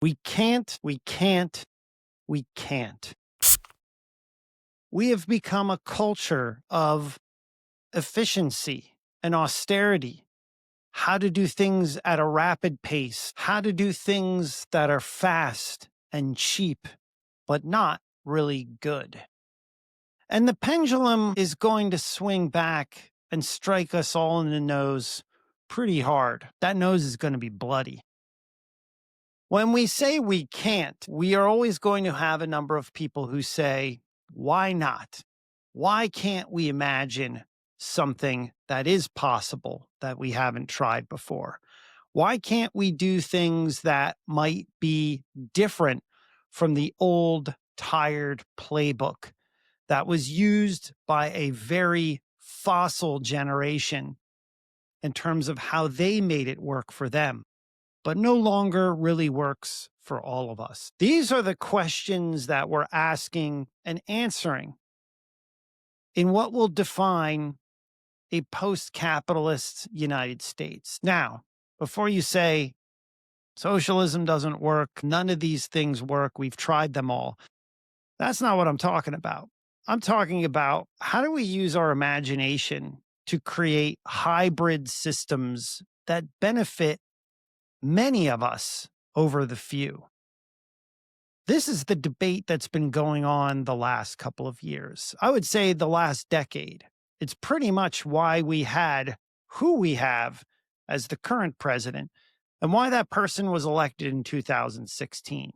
We can't, we can't, we can't. We have become a culture of efficiency and austerity, how to do things at a rapid pace, how to do things that are fast and cheap, but not really good. And the pendulum is going to swing back and strike us all in the nose pretty hard. That nose is going to be bloody. When we say we can't, we are always going to have a number of people who say, why not? Why can't we imagine something that is possible that we haven't tried before? Why can't we do things that might be different from the old, tired playbook that was used by a very fossil generation in terms of how they made it work for them, but no longer really works for all of us? These are the questions that we're asking and answering in what will define a post-capitalist United States. Now, before you say socialism doesn't work, none of these things work, we've tried them all, that's not what I'm talking about. I'm talking about how do we use our imagination to create hybrid systems that benefit many of us over the few. This is the debate that's been going on the last couple of years. I would say the last decade. It's pretty much why we had who we have as the current president and why that person was elected in 2016.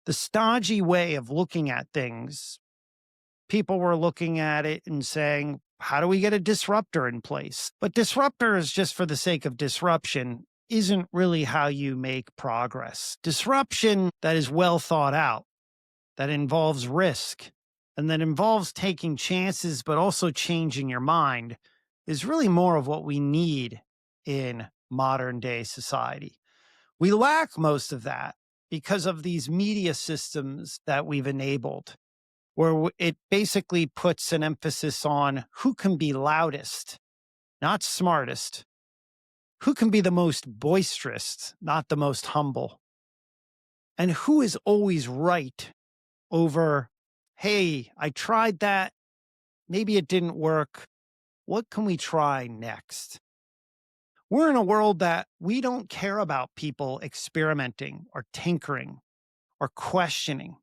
The stodgy way of looking at things, people were looking at it and saying, how do we get a disruptor in place? But disruptor is just for the sake of disruption isn't really how you make progress. Disruption that is well thought out, that involves risk, and that involves taking chances, but also changing your mind, is really more of what we need in modern day society. We lack most of that because of these media systems that we've enabled, where it basically puts an emphasis on who can be loudest, not smartest, who can be the most boisterous, not the most humble, and who is always right over, hey, I tried that, maybe it didn't work. What can we try next? We're in a world that we don't care about people experimenting or tinkering or questioning.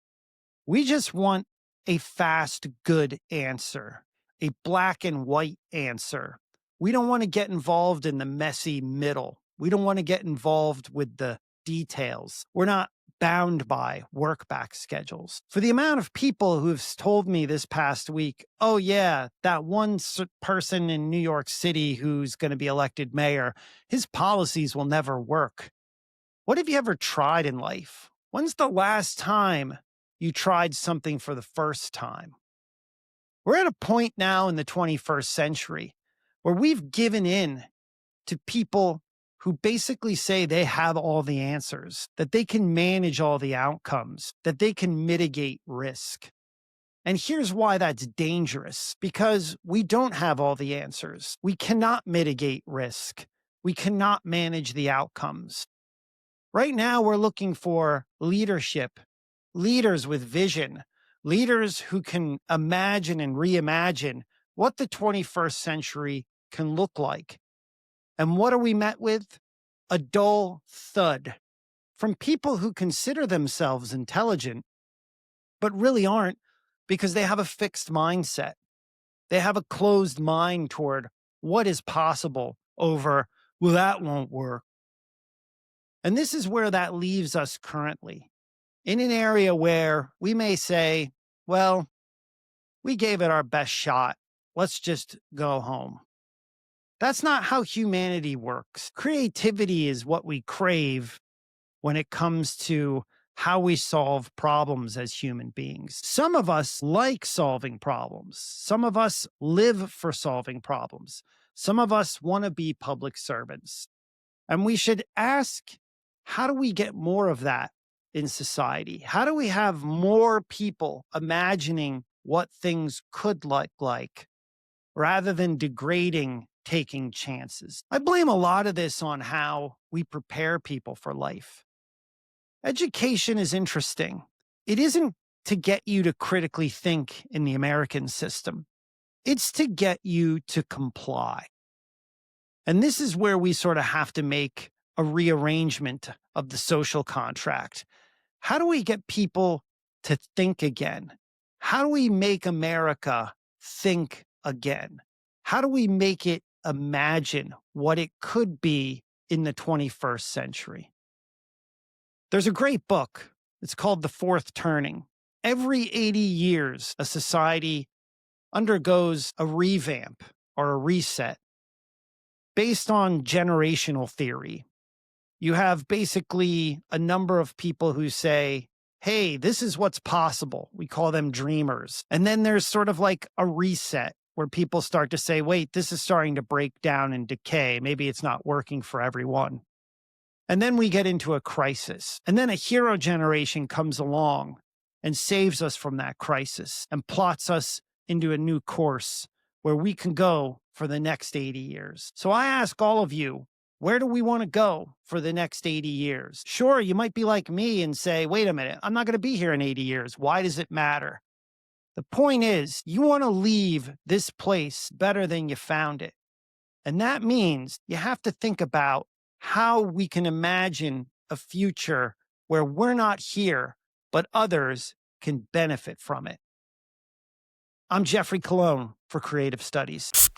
We just want a fast, good answer, a black and white answer. We don't want to get involved in the messy middle. We don't want to get involved with the details. We're not bound by work back schedules. For the amount of people who've told me this past week, oh yeah, that one person in New York City who's going to be elected mayor, his policies will never work. What have you ever tried in life? When's the last time you tried something for the first time? We're at a point now in the 21st century where we've given in to people who basically say they have all the answers, that they can manage all the outcomes, that they can mitigate risk. And here's why that's dangerous, because we don't have all the answers. We cannot mitigate risk. We cannot manage the outcomes. Right now, we're looking for leadership, leaders with vision, leaders who can imagine and reimagine what the 21st century can look like. And what are we met with? A dull thud from people who consider themselves intelligent, but really aren't because they have a fixed mindset. They have a closed mind toward what is possible over, well, that won't work. And this is where that leaves us currently, in an area where we may say, well, we gave it our best shot. Let's just go home. That's not how humanity works. Creativity is what we crave when it comes to how we solve problems as human beings. Some of us like solving problems. Some of us live for solving problems. Some of us want to be public servants. And we should ask, how do we get more of that in society? How do we have more people imagining what things could look like rather than degrading taking chances? I blame a lot of this on how we prepare people for life. Education is interesting. It isn't to get you to critically think in the American system, it's to get you to comply. And this is where we sort of have to make a rearrangement of the social contract. How do we get people to think again? How do we make America think again? How do we make it imagine what it could be in the 21st century? There's a great book. It's called The Fourth Turning. Every 80 years, a society undergoes a revamp or a reset based on generational theory. You have basically a number of people who say, hey, this is what's possible. We call them dreamers. And then there's sort of like a reset where people start to say, wait, this is starting to break down and decay. Maybe it's not working for everyone. And then we get into a crisis. And then a hero generation comes along and saves us from that crisis and plots us into a new course where we can go for the next 80 years. So I ask all of you, where do we want to go for the next 80 years? Sure, you might be like me and say, wait a minute, I'm not going to be here in 80 years. Why does it matter? The point is, you want to leave this place better than you found it. And that means you have to think about how we can imagine a future where we're not here, but others can benefit from it. I'm Jeffrey Colon for Creative Studies.